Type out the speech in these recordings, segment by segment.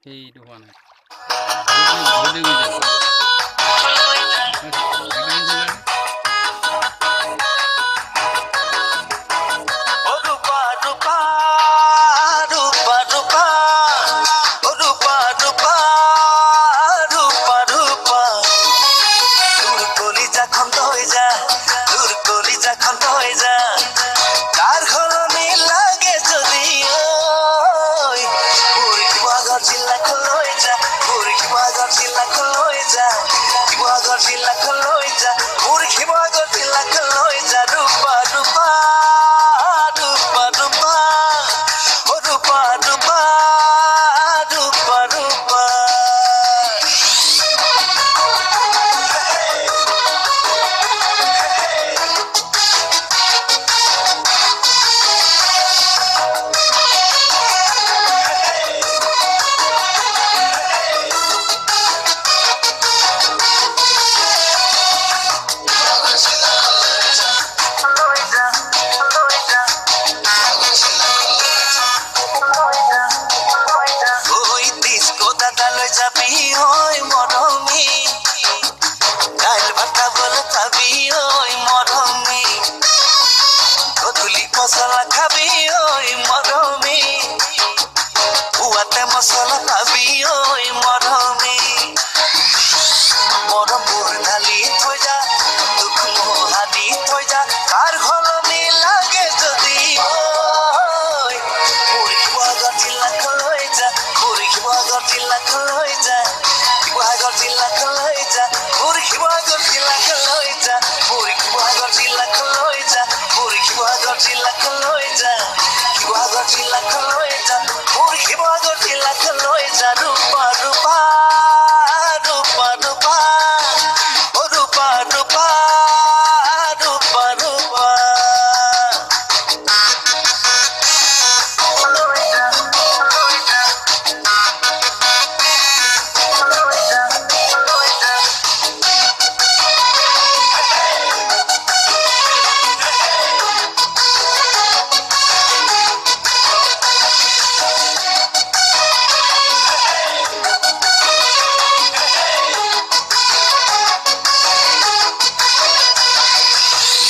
সেইটো হোৱা নাই ভুল হৈ গৈছে मसाला खाबी ओई मरमी उवाते मसाला खाबी ओई मरमी मरम मुरधाली थोजा दुख मोहानी थोजा कार घलनी लागे जदी ओई मुरिख बागर जिल्ला खलई जा मुरिख बागर जिल्ला खलई जा बागर जिल्ला खलई जा मुरिख बागर जिल्ला खलई जा मुरिख बागर जिल्ला खलई जा मुरिख बागर जिल्ला खलई जा बागर जिल्ला खलई जा मुरिख बागर जिल्ला खलई जा रूपा रूपा रूपा रूपा ओ रूपा रूपा रूपा रूपा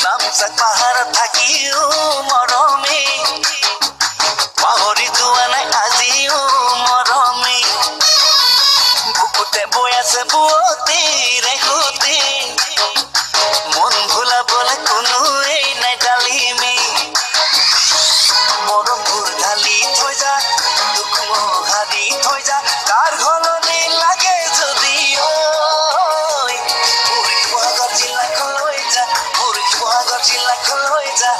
নামচাক পাহাৰত থাকিও মৰমে পাহৰি যোৱা নাই আজিও মৰমে বুকুতে বৈ আছে বুৱতী ৰেখুতি মন ভুলাবলৈ কোনোৱেই নাই ডালিমে মৰমবোৰ ঢালি থৈ যা দুখ মোহাৰি থৈ যা কাৰ ঘলনি লাগে যদি ঐ মুৰিখ বাগৰ জিলাখলৈ যা মুৰিখ বাগৰ জিলাখলৈ যা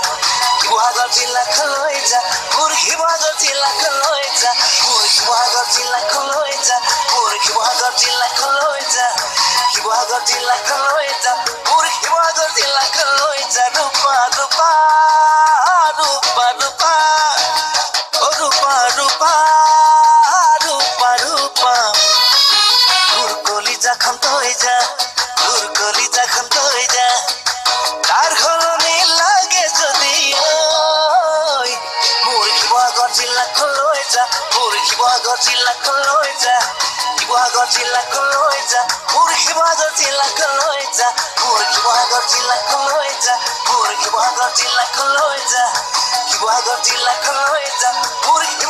বাগৰ জিলাখলৈ যা মুৰিখ বাগৰ জিলাখলৈ যা মুৰিখ বাগৰ জিলাখলৈ যা মুৰিখ বাগৰ জিলাখলৈ যা বাগৰ জিলাখলৈ যা মুৰিখ বাগৰ জিলাখলৈ যা ৰূপা ৰূপা रूपा रूपा ओ रूपा रूपा रूपा रूपा दूर कली जाखन तोय जा दूर कली जाखन तोय जा तार घलनी लागे जदी ओय मुरिख बागर जिल्ला खलय जा मुरिख बागर जिल्ला खलय जा बागर जिल्ला खलय जा मुरिख बागर जिल्ला खलय जा मुरिख बागर जिल्ला खलय जा मुरिख बागर जिल्ला खलय जा बागर जिल्ला खलय जा मुरिख